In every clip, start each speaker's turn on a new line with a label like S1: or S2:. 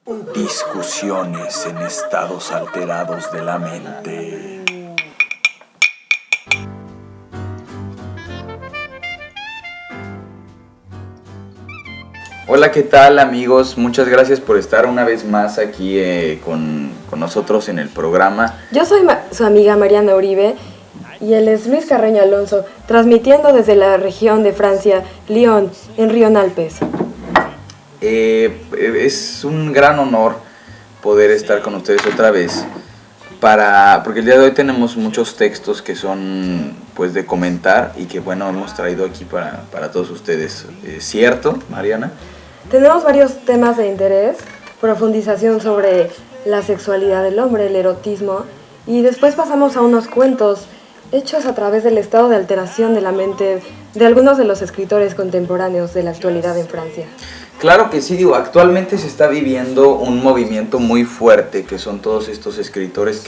S1: Discusiones en estados alterados de la mente. Hola, ¿qué tal, amigos? Muchas gracias por estar una vez más aquí con nosotros en el programa.
S2: Yo soy su amiga Mariana Uribe y él es Luis Carreño Alonso, transmitiendo desde la región de Francia, Lyon, en Rhône-Alpes.
S1: Es un gran honor poder estar con ustedes otra vez, porque el día de hoy tenemos muchos textos que son pues de comentar y que bueno, hemos traído aquí para todos ustedes. ¿Cierto, Mariana?
S2: Tenemos varios temas de interés, profundización sobre la sexualidad del hombre, el erotismo, y después pasamos a unos cuentos hechos a través del estado de alteración de la mente de algunos de los escritores contemporáneos de la actualidad en Francia.
S1: Claro que sí, actualmente se está viviendo un movimiento muy fuerte, que son todos estos escritores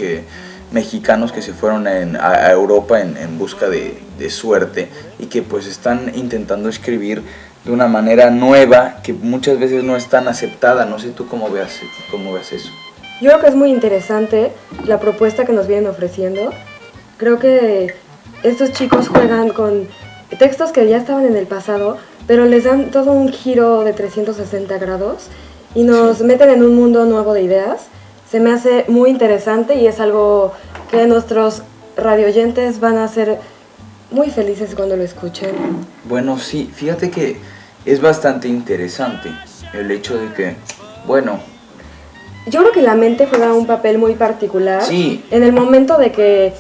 S1: mexicanos que se fueron a Europa en busca de suerte y que pues están intentando escribir de una manera nueva que muchas veces no es tan aceptada. No sé tú cómo veas eso.
S2: Yo creo que es muy interesante la propuesta que nos vienen ofreciendo. Creo que estos chicos juegan con textos que ya estaban en el pasado, pero les dan todo un giro de 360 grados y nos meten en un mundo nuevo de ideas. Se me hace muy interesante y es algo que nuestros radioyentes van a ser muy felices cuando lo escuchen.
S1: Bueno, sí, fíjate que es bastante interesante el hecho de que, bueno...
S2: Yo creo que la mente juega un papel muy particular.
S1: Sí.
S2: En el momento de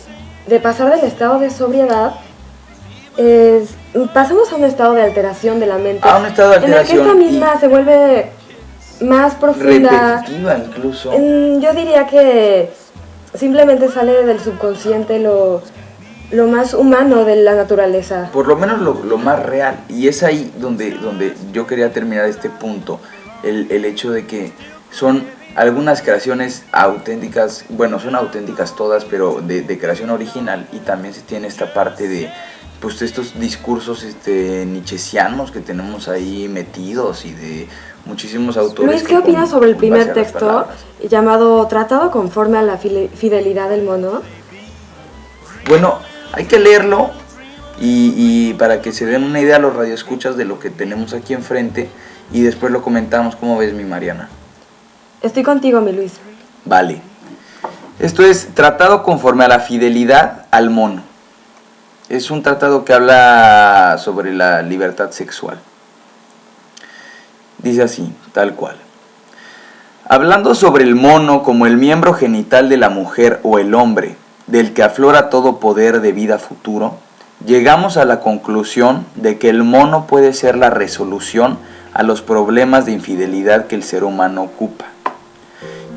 S2: pasar del estado de sobriedad, pasamos a un estado de alteración de la mente.
S1: A un estado de alteración.
S2: En el que esta misma se vuelve más profunda.
S1: Repetitiva incluso.
S2: Yo diría que simplemente sale del subconsciente lo más humano de la naturaleza.
S1: Por lo menos lo más real. Y es ahí donde yo quería terminar este punto. El hecho de que son algunas creaciones auténticas, bueno, son auténticas todas, pero de creación original. Y también se tiene esta parte de pues estos discursos nichesianos que tenemos ahí metidos y de muchísimos autores.
S2: Luis, ¿qué opinas sobre el primer texto llamado Tratado conforme a la fidelidad del mono?
S1: Bueno, hay que leerlo y para que se den una idea a los radioescuchas de lo que tenemos aquí enfrente y después lo comentamos. ¿Cómo ves, mi Mariana?
S2: Estoy contigo, mi Luis.
S1: Vale. Esto es Tratado conforme a la fidelidad al mono. Es un tratado que habla sobre la libertad sexual. Dice así, tal cual. Hablando sobre el mono como el miembro genital de la mujer o el hombre, del que aflora todo poder de vida futuro, llegamos a la conclusión de que el mono puede ser la resolución a los problemas de infidelidad que el ser humano ocupa.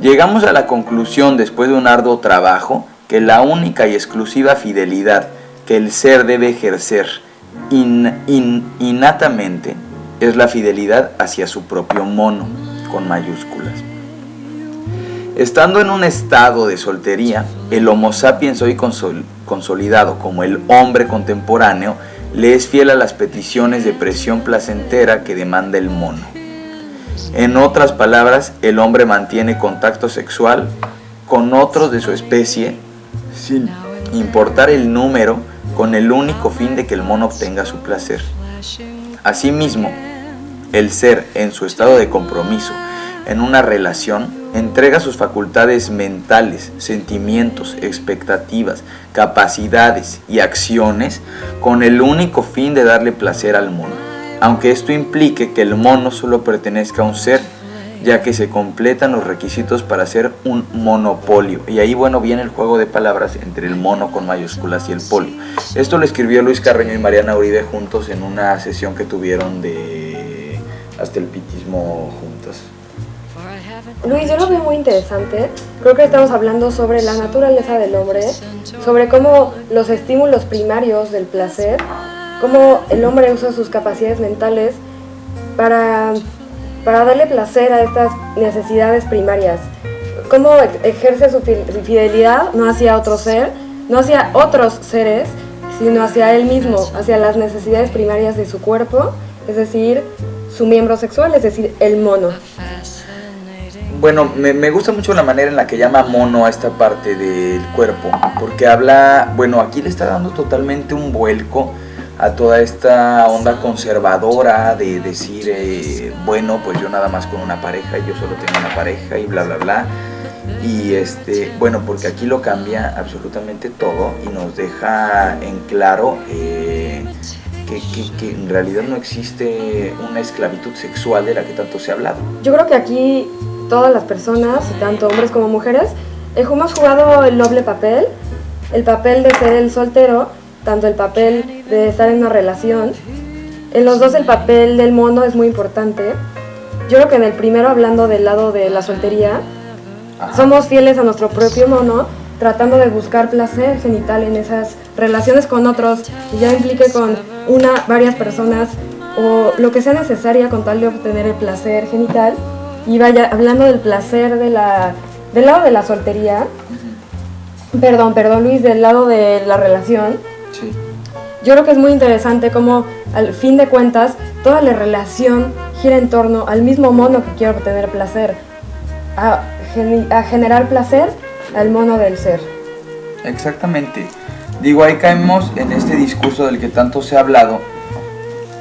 S1: Llegamos a la conclusión, después de un arduo trabajo, que la única y exclusiva fidelidad que el ser debe ejercer innatamente es la fidelidad hacia su propio mono, con mayúsculas. Estando en un estado de soltería, el Homo sapiens hoy consolidado como el hombre contemporáneo le es fiel a las peticiones de presión placentera que demanda el mono. En otras palabras, el hombre mantiene contacto sexual con otros de su especie sin importar el número, con el único fin de que el mono obtenga su placer. Asimismo, el ser en su estado de compromiso en una relación entrega sus facultades mentales, sentimientos, expectativas, capacidades y acciones con el único fin de darle placer al mono, aunque esto implique que el mono solo pertenezca a un ser, ya que se completan los requisitos para ser un monopolio. Y ahí, bueno, viene el juego de palabras entre el mono con mayúsculas y el polio. Esto lo escribió Luis Carreño y Mariana Uribe juntos en una sesión que tuvieron de Hasta el pitismo juntas.
S2: Luis, yo lo veo muy interesante. Creo que estamos hablando sobre la naturaleza del hombre, sobre cómo los estímulos primarios del placer, cómo el hombre usa sus capacidades mentales para darle placer a estas necesidades primarias. Cómo ejerce su fidelidad no hacia otro ser, no hacia otros seres, sino hacia él mismo, hacia las necesidades primarias de su cuerpo, es decir, su miembro sexual, es decir, el mono.
S1: bueno, me gusta mucho la manera en la que llama mono a esta parte del cuerpo, porque habla, bueno, aquí le está dando totalmente un vuelco a toda esta onda conservadora de decir, bueno, pues yo nada más con una pareja, yo solo tengo una pareja y bla, bla, bla. Y bueno, porque aquí lo cambia absolutamente todo y nos deja en claro que en realidad no existe una esclavitud sexual de la que tanto se ha hablado.
S2: Yo creo que aquí todas las personas, tanto hombres como mujeres, hemos jugado el doble papel, el papel de ser el soltero, tanto el papel de estar en una relación. En los dos el papel del mono es muy importante. Yo creo que en el primero, hablando del lado de la soltería, somos fieles a nuestro propio mono, tratando de buscar placer genital en esas relaciones con otros, y ya implique con una, varias personas o lo que sea necesaria con tal de obtener el placer genital. Y vaya, hablando del placer del lado de la soltería, perdón Luis, del lado de la relación,
S1: sí.
S2: Yo creo que es muy interesante cómo al fin de cuentas toda la relación gira en torno al mismo mono que quiere obtener placer, a generar placer al mono del ser.
S1: Exactamente. Digo, ahí caemos en este discurso del que tanto se ha hablado,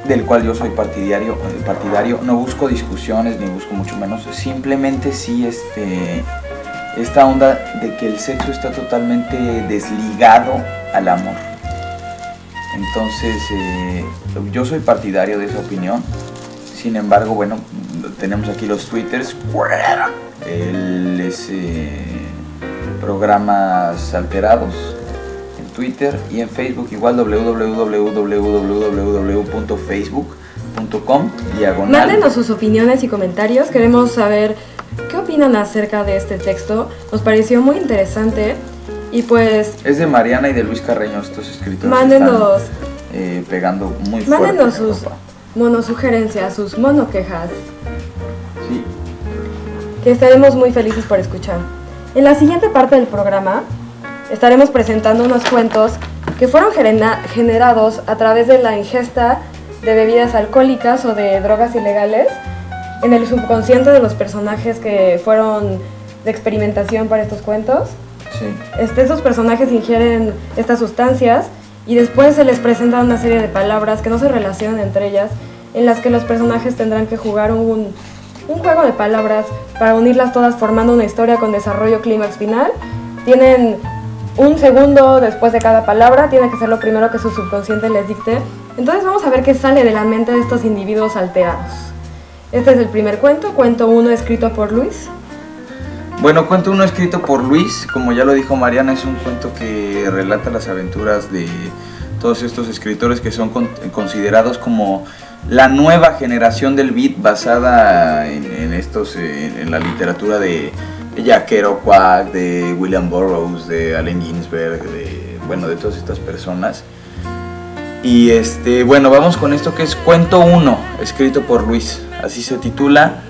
S1: del cual yo soy partidario, no busco discusiones ni busco mucho menos, simplemente sí esta onda de que el sexo está totalmente desligado al amor. Entonces yo soy partidario de esa opinión. Sin embargo, bueno, tenemos aquí los twitters, programas alterados en Twitter y en Facebook igual, www.facebook.com/.
S2: Mándenos sus opiniones y comentarios, queremos saber qué opinan acerca de este texto, nos pareció muy interesante y pues...
S1: Es de Mariana y de Luis Carreño, estos escritores.
S2: Mándenos,
S1: están, pegando muy fuerte.
S2: Mándenos sus monosugerencias, sus monoquejas.
S1: Sí.
S2: Que estaremos muy felices por escuchar. En la siguiente parte del programa estaremos presentando unos cuentos que fueron generados a través de la ingesta de bebidas alcohólicas o de drogas ilegales en el subconsciente de los personajes que fueron de experimentación para estos cuentos.
S1: Sí.
S2: Estos personajes ingieren estas sustancias y después se les presenta una serie de palabras que no se relacionan entre ellas, en las que los personajes tendrán que jugar un juego de palabras para unirlas todas formando una historia con desarrollo clímax final. Tienen un segundo después de cada palabra, tiene que ser lo primero que su subconsciente les dicte. Entonces vamos a ver qué sale de la mente de estos individuos alterados. Este es el primer cuento, cuento 1 escrito por Luis.
S1: Bueno, cuento 1 escrito por Luis, como ya lo dijo Mariana, es un cuento que relata las aventuras de todos estos escritores que son considerados como la nueva generación del beat, basada en la literatura de Jack Kerouac, de William Burroughs, de Allen Ginsberg, de todas estas personas. Y bueno, vamos con esto que es cuento 1 escrito por Luis, así se titula.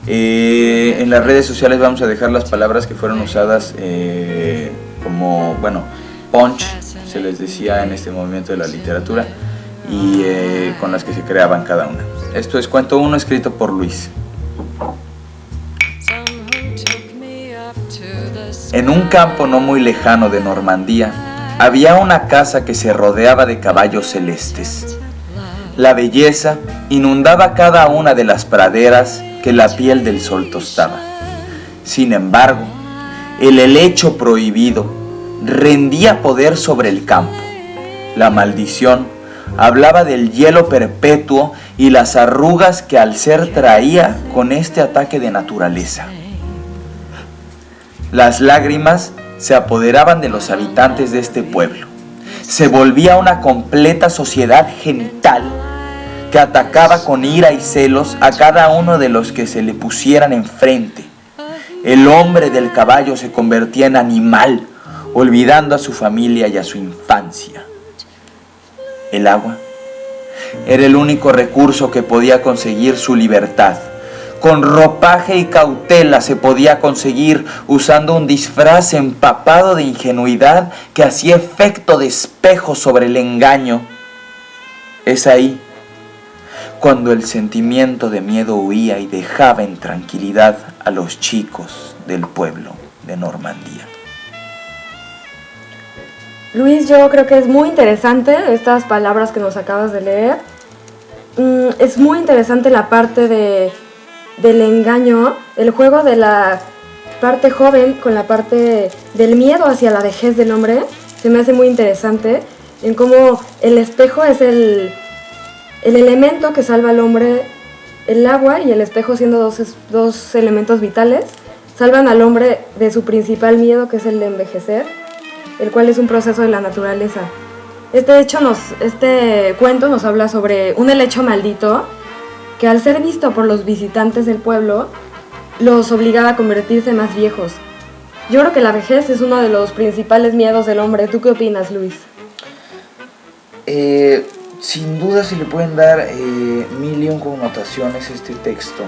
S1: En las redes sociales vamos a dejar las palabras que fueron usadas como, punch, se les decía en este movimiento de la literatura, y con las que se creaban cada una. Esto es cuento 1 escrito por Luis. En un campo no muy lejano de Normandía había una casa que se rodeaba de caballos celestes. La belleza inundaba cada una de las praderas que la piel del sol tostaba. Sin embargo, el helecho prohibido rendía poder sobre el campo. La maldición hablaba del hielo perpetuo y las arrugas que al ser traía con este ataque de naturaleza. Las lágrimas se apoderaban de los habitantes de este pueblo. Se volvía una completa sociedad genital que atacaba con ira y celos a cada uno de los que se le pusieran enfrente. El hombre del caballo se convertía en animal, olvidando a su familia y a su infancia. El agua era el único recurso que podía conseguir su libertad. Con ropaje y cautela se podía conseguir usando un disfraz empapado de ingenuidad que hacía efecto de espejo sobre el engaño. Es ahí, cuando el sentimiento de miedo huía y dejaba en tranquilidad a los chicos del pueblo de Normandía.
S2: Luis, yo creo que es muy interesante estas palabras que nos acabas de leer. Es muy interesante la parte del engaño, el juego de la parte joven con la parte del miedo hacia la vejez del hombre. Se me hace muy interesante en cómo el espejo es el elemento que salva al hombre. El agua y el espejo, siendo dos elementos vitales, salvan al hombre de su principal miedo, que es el de envejecer, el cual es un proceso de la naturaleza. Este cuento nos habla sobre un helecho maldito que, al ser visto por los visitantes del pueblo, los obligaba a convertirse más viejos. Yo creo que la vejez es uno de los principales miedos del hombre. ¿Tú qué opinas, Luis?
S1: Sin duda se le pueden dar mil y un connotaciones a este texto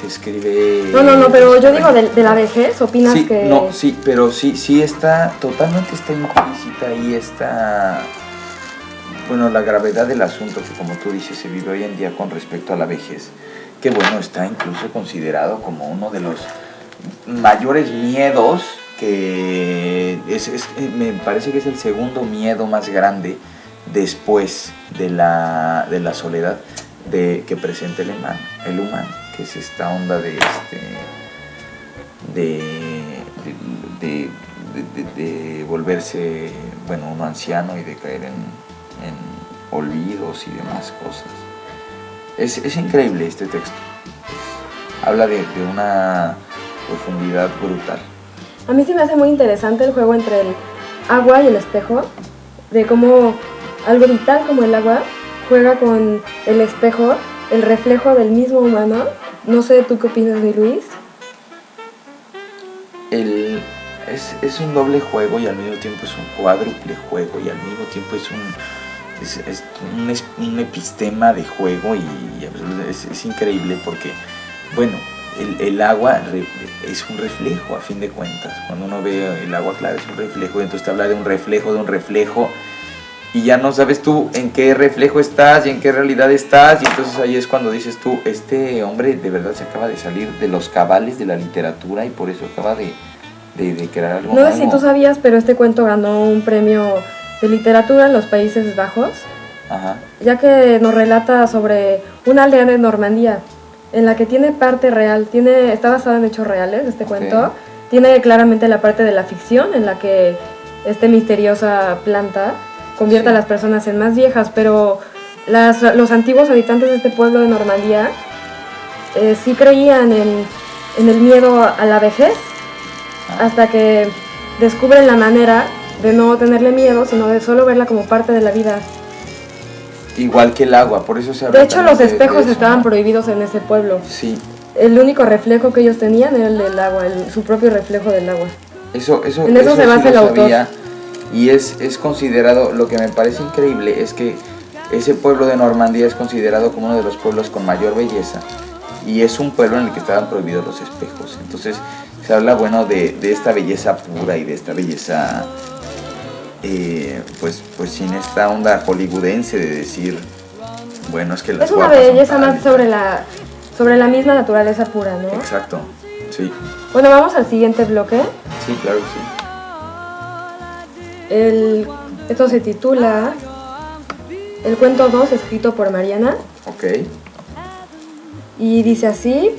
S1: que escribe...
S2: No, pero yo digo de la vejez, ¿opinas
S1: sí,
S2: que...?
S1: No, sí, pero sí está, totalmente está implícita ahí está... Bueno, la gravedad del asunto que, como tú dices, se vive hoy en día con respecto a la vejez, que bueno, está incluso considerado como uno de los mayores miedos, que me parece que es el segundo miedo más grande después de la soledad que presenta el humano, que es esta onda de volverse, bueno, uno anciano y de caer en olvidos y demás cosas. Es increíble este texto. Habla de una profundidad brutal.
S2: A mí se me hace muy interesante el juego entre el agua y el espejo, de cómo algo vital como el agua juega con el espejo, el reflejo del mismo humano. No sé, ¿tú qué opinas, mi Luis?
S1: Es un doble juego y al mismo tiempo es un cuádruple juego y al mismo tiempo es un epistema de juego y es increíble porque, bueno, el agua es un reflejo a fin de cuentas. Cuando uno ve el agua clara es un reflejo y entonces te habla de un reflejo y ya no sabes tú en qué reflejo estás y en qué realidad estás, y entonces ahí es cuando dices tú, este hombre de verdad se acaba de salir de los cabales de la literatura y por eso acaba de crear algo nuevo.
S2: No sé si tú sabías, pero este cuento ganó un premio de literatura en los Países Bajos.
S1: Ajá.
S2: Ya que nos relata sobre una aldea de Normandía en la que tiene parte real, está basada en hechos reales este cuento. Tiene claramente la parte de la ficción en la que esta misteriosa planta convierte a las personas en más viejas, pero los antiguos habitantes de este pueblo de Normandía sí creían en el miedo a la vejez, hasta que descubren la manera de no tenerle miedo, sino de solo verla como parte de la vida.
S1: Igual que el agua, por eso se habla.
S2: De hecho, los espejos
S1: eso,
S2: estaban prohibidos en ese pueblo.
S1: Sí.
S2: El único reflejo que ellos tenían era el del agua, su propio reflejo del agua.
S1: Eso
S2: en eso se basa
S1: sí
S2: el autor.
S1: Y es considerado, lo que me parece increíble es que ese pueblo de Normandía es considerado como uno de los pueblos con mayor belleza y es un pueblo en el que estaban prohibidos los espejos. Entonces se habla, bueno, de esta belleza pura y de esta belleza pues sin esta onda hollywoodense de decir, bueno, es que las
S2: es una belleza más sobre la misma naturaleza pura, ¿no?
S1: Exacto, sí.
S2: Bueno, vamos al siguiente bloque.
S1: Sí, claro que sí.
S2: Esto se titula El cuento 2, escrito por Mariana.
S1: Ok.
S2: Y dice así: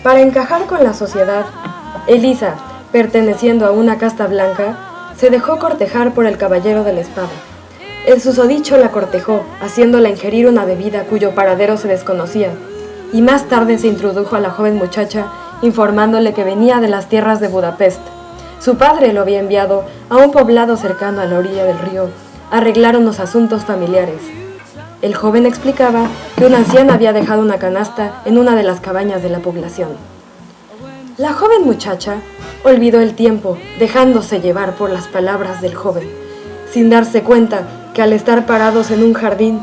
S2: para encajar con la sociedad, Elisa, perteneciendo a una casta blanca, se dejó cortejar por el caballero de la espada. El susodicho la cortejó, haciéndola ingerir una bebida cuyo paradero se desconocía, y más tarde se introdujo a la joven muchacha, informándole que venía de las tierras de Budapest. Su padre lo había enviado a un poblado cercano a la orilla del río a arreglar unos asuntos familiares. El joven explicaba que una anciana había dejado una canasta en una de las cabañas de la población. La joven muchacha olvidó el tiempo, dejándose llevar por las palabras del joven, sin darse cuenta que al estar parados en un jardín,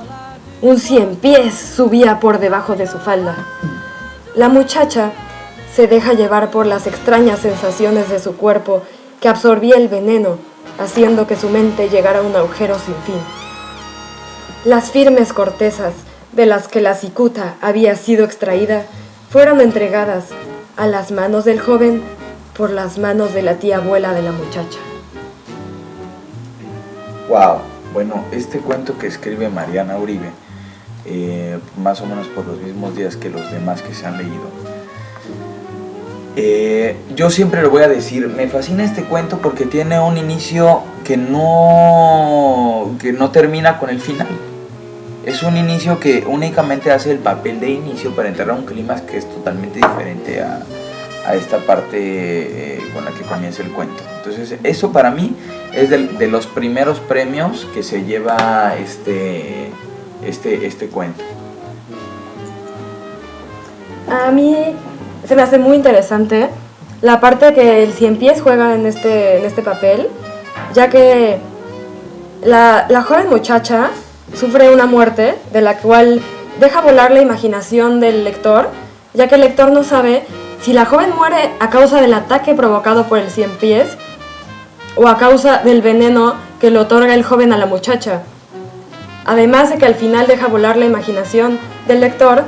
S2: un 100 pies subía por debajo de su falda. La muchacha se deja llevar por las extrañas sensaciones de su cuerpo que absorbía el veneno, haciendo que su mente llegara a un agujero sin fin. las firmes cortezas de las que la cicuta había sido extraída fueron entregadas a las manos del joven por las manos de la tía abuela de la muchacha.
S1: Wow, bueno, este cuento que escribe Mariana Uribe, más o menos por los mismos días que los demás que se han leído, yo siempre lo voy a decir, me fascina este cuento porque tiene un inicio que no termina con el final. Es un inicio que únicamente hace el papel de inicio para entrar a un clima que es totalmente diferente a esta parte con la que comienza el cuento. Entonces eso para mí es de los primeros premios que se lleva este cuento.
S2: A mí se me hace muy interesante la parte que el Ciempiés juega en este papel, ya que la joven muchacha sufre una muerte de la cual deja volar la imaginación del lector, ya que el lector no sabe si la joven muere a causa del ataque provocado por el Ciempiés o a causa del veneno que le otorga el joven a la muchacha. Además de que al final deja volar la imaginación del lector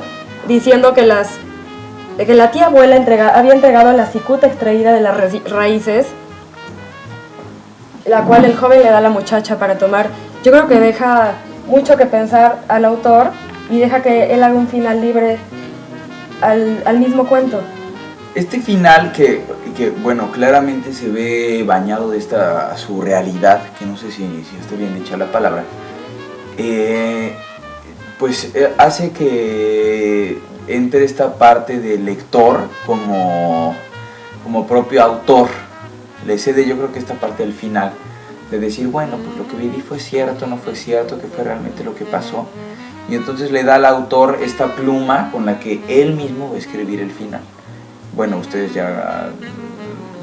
S2: diciendo que la tía abuela había entregado la cicuta extraída de las raíces, la cual el joven le da a la muchacha para tomar. Yo creo que deja mucho que pensar al autor y deja que él haga un final libre al mismo cuento.
S1: Este final que bueno, claramente se ve bañado de esta surrealidad, que no sé si está bien hecha la palabra, pues hace que entre esta parte del lector como propio autor. Le cede, yo creo que esta parte del final, de decir, bueno, pues lo que viví fue cierto, no fue cierto, que fue realmente lo que pasó. Y entonces le da al autor esta pluma con la que él mismo va a escribir el final. Bueno, ustedes ya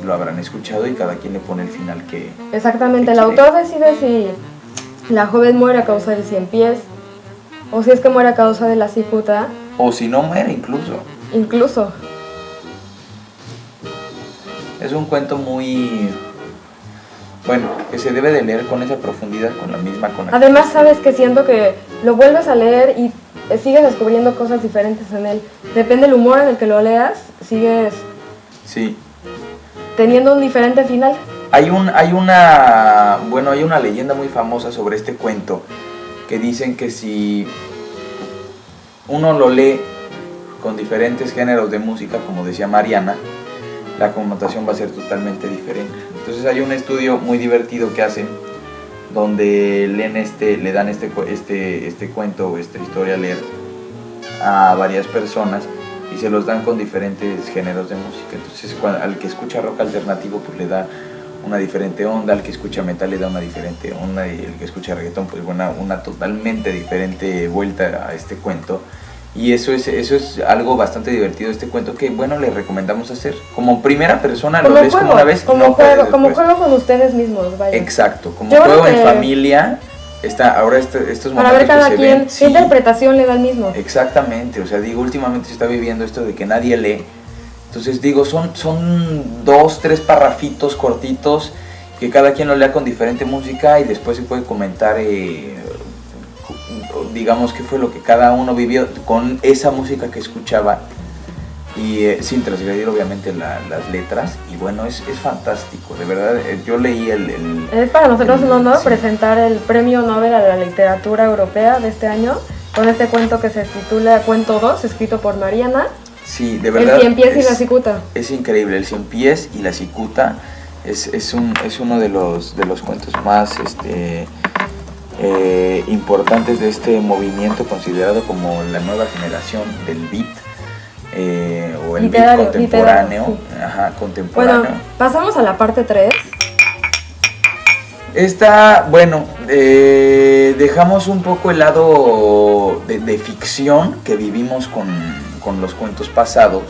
S1: lo habrán escuchado y cada quien le pone el final que...
S2: Exactamente, el autor decide si la joven muere a causa del Ciempiés, o si es que muere a causa de la cicuta.
S1: O si no muere incluso. Es un cuento muy... bueno, que se debe de leer con esa profundidad, con la misma conexión.
S2: Además, sabes que siento que lo vuelves a leer y sigues descubriendo cosas diferentes en él. Depende del humor en el que lo leas, sigues teniendo un diferente final.
S1: Hay una leyenda muy famosa sobre este cuento que dicen que si uno lo lee con diferentes géneros de música, como decía Mariana, la connotación va a ser totalmente diferente. Entonces hay un estudio muy divertido que hacen donde le dan este cuento o esta historia a leer a varias personas y se los dan con diferentes géneros de música. Entonces al que escucha rock alternativo pues le da una diferente onda, al que escucha metal le da una diferente onda y el que escucha reggaetón pues una totalmente diferente vuelta a este cuento. Y eso es algo bastante divertido, este cuento que, bueno, les recomendamos hacer. Como primera persona lo lees como una vez.
S2: Como juego con ustedes mismos, vaya.
S1: Exacto, como juego en familia. Estos momentos
S2: para ver cada
S1: que se
S2: quien,
S1: ven,
S2: qué interpretación le da el mismo.
S1: Exactamente, o sea, digo, últimamente se está viviendo esto de que nadie lee. Entonces digo, son 2, 3 parrafitos cortitos que cada quien lo lea con diferente música y después se puede comentar... digamos qué fue lo que cada uno vivió con esa música que escuchaba y sin transgredir obviamente las letras. Y bueno, es fantástico, de verdad. Yo leí
S2: es para nosotros un honor presentar el Premio Nobel a la Literatura Europea de este año con este cuento que se titula Cuento 2, escrito por Mariana.
S1: Sí, de verdad.
S2: El Ciempiés y la cicuta.
S1: Es increíble, el Ciempiés y la cicuta es uno de los cuentos más importantes de este movimiento considerado como la nueva generación del beat o el beat contemporáneo.
S2: Sí.
S1: Contemporáneo.
S2: Bueno, pasamos a la parte 3.
S1: Esta, bueno, dejamos un poco el lado de ficción que vivimos con los cuentos pasados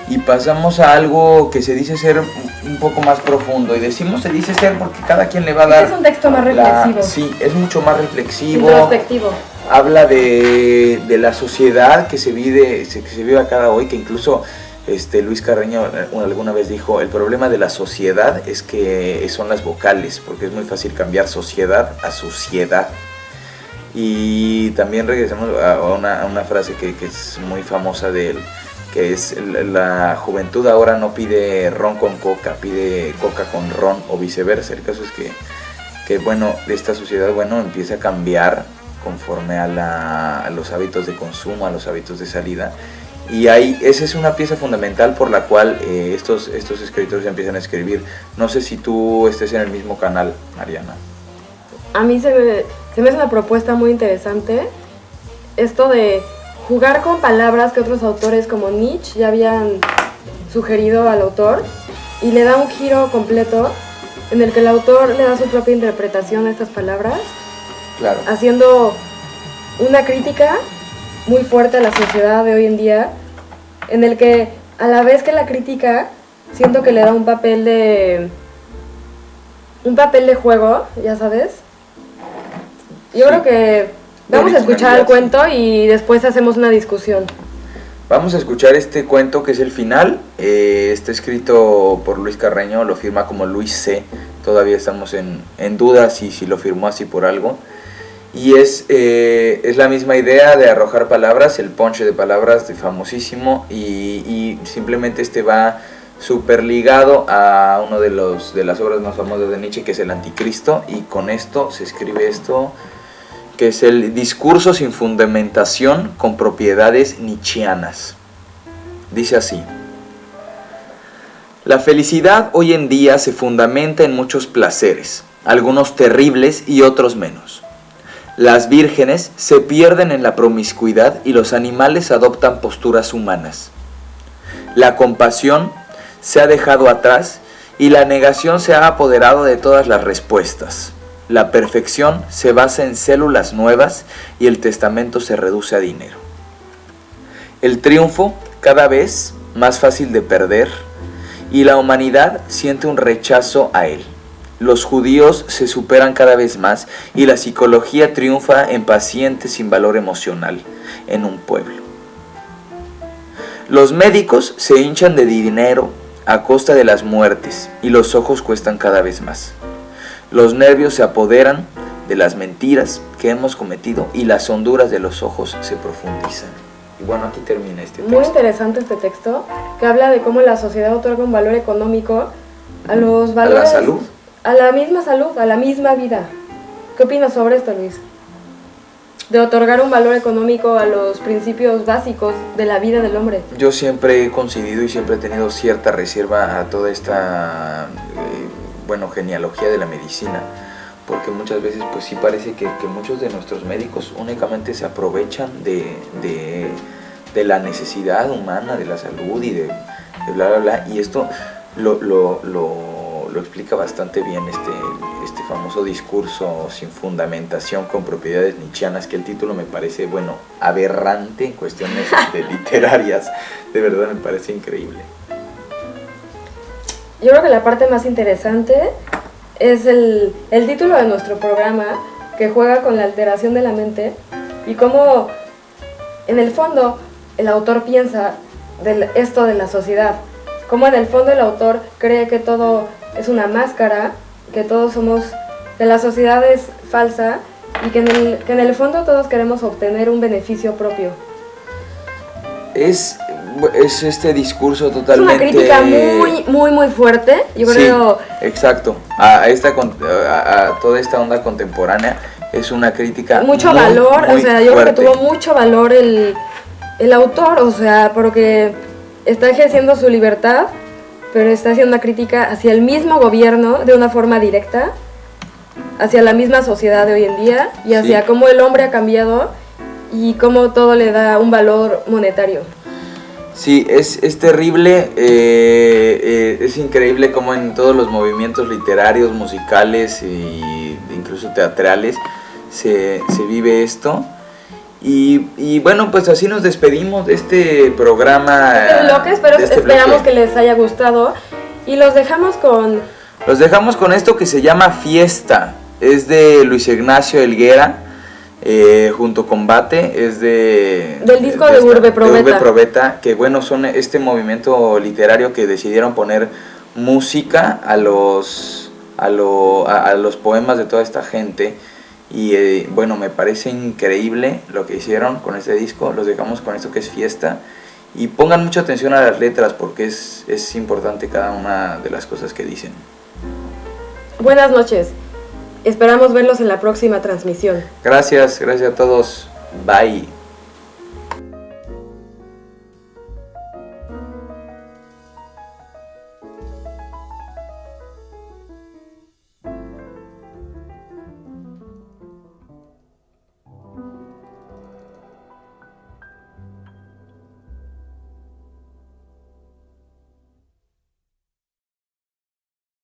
S1: y pasamos a algo que se dice ser un poco más profundo. Y decimos se dice ser porque cada quien le va a dar...
S2: Es un texto más reflexivo.
S1: Sí, es mucho más reflexivo.
S2: Introspectivo.
S1: Habla de la sociedad que se vive acá hoy, que incluso Luis Carreño alguna vez dijo, el problema de la sociedad es que son las vocales, porque es muy fácil cambiar sociedad a suciedad. Y también regresamos a una frase que es muy famosa de él, que es: la juventud ahora no pide ron con coca, pide coca con ron o viceversa. El caso es que bueno, esta sociedad, bueno, empieza a cambiar conforme a los hábitos de consumo, a los hábitos de salida. Y ahí, esa es una pieza fundamental por la cual estos escritores empiezan a escribir. No sé si tú estés en el mismo canal, Mariana.
S2: A mí se me hace una propuesta muy interesante esto de jugar con palabras que otros autores como Nietzsche ya habían sugerido al autor, y le da un giro completo en el que el autor le da su propia interpretación a estas palabras,
S1: Claro.
S2: haciendo una crítica muy fuerte a la sociedad de hoy en día, en el que a la vez que la crítica, siento que le da un papel de juego, ya sabes. Yo creo que vamos a escuchar el cuento y después hacemos una discusión.
S1: Vamos a escuchar este cuento, que es el final. Está escrito por Luis Carreño, lo firma como Luis C. Todavía estamos en duda si lo firmó así por algo. Y es la misma idea de arrojar palabras, el ponche de palabras, de famosísimo, y simplemente va súper ligado a uno de las obras más famosas de Nietzsche, que es el Anticristo, y con esto se escribe esto, que es el discurso sin fundamentación con propiedades nietzscheanas. Dice así: la felicidad hoy en día se fundamenta en muchos placeres, algunos terribles y otros menos. Las vírgenes se pierden en la promiscuidad y los animales adoptan posturas humanas. La compasión se ha dejado atrás y la negación se ha apoderado de todas las respuestas. La perfección se basa en células nuevas y el testamento se reduce a dinero. El triunfo cada vez más fácil de perder y la humanidad siente un rechazo a él. Los judíos se superan cada vez más y la psicología triunfa en pacientes sin valor emocional en un pueblo. Los médicos se hinchan de dinero a costa de las muertes y los ojos cuestan cada vez más. Los nervios se apoderan de las mentiras que hemos cometido y las honduras de los ojos se profundizan. Y bueno, aquí termina este texto.
S2: Muy interesante este texto, que habla de cómo la sociedad otorga un valor económico a los valores...
S1: A la salud.
S2: A la misma salud, a la misma vida. ¿Qué opinas sobre esto, Luis? De otorgar un valor económico a los principios básicos de la vida del hombre.
S1: Yo siempre he coincidido y siempre he tenido cierta reserva a toda esta genealogía de la medicina, porque muchas veces pues sí parece que muchos de nuestros médicos únicamente se aprovechan de la necesidad humana, de la salud y de bla bla bla, y esto lo explica bastante bien este famoso discurso sin fundamentación con propiedades nietzscheanas, que el título me parece, aberrante en cuestiones literarias. De verdad me parece increíble.
S2: Yo creo que la parte más interesante es el título de nuestro programa, que juega con la alteración de la mente y cómo en el fondo el autor piensa esto de la sociedad. Cómo en el fondo el autor cree que todo es una máscara, que la sociedad es falsa y que en el fondo todos queremos obtener un beneficio propio.
S1: Es este discurso totalmente...
S2: Es una crítica muy, muy, muy fuerte, yo creo...
S1: Sí, exacto. A toda esta onda contemporánea es una crítica
S2: mucho
S1: muy,
S2: valor,
S1: muy
S2: yo
S1: fuerte.
S2: creo que tuvo mucho valor el autor, porque está ejerciendo su libertad, pero está haciendo una crítica hacia el mismo gobierno de una forma directa, hacia la misma sociedad de hoy en día y hacia cómo el hombre ha cambiado y cómo todo le da un valor monetario.
S1: Sí, es terrible, es increíble cómo en todos los movimientos literarios, musicales e incluso teatrales se vive esto. Y bueno, pues así nos despedimos de este programa.
S2: Esperamos que les haya gustado y los dejamos con
S1: esto que se llama Fiesta. Es de Luis Ignacio Helguera, junto con Bate, es del
S2: disco de Urbe
S1: Probeta, que son este movimiento literario que decidieron poner música a los poemas de toda esta gente. Y bueno, me parece increíble lo que hicieron con este disco. Los dejamos con esto que es Fiesta. Y pongan mucha atención a las letras porque es importante cada una de las cosas que dicen.
S2: Buenas noches. Esperamos verlos en la próxima transmisión.
S1: Gracias a todos. Bye.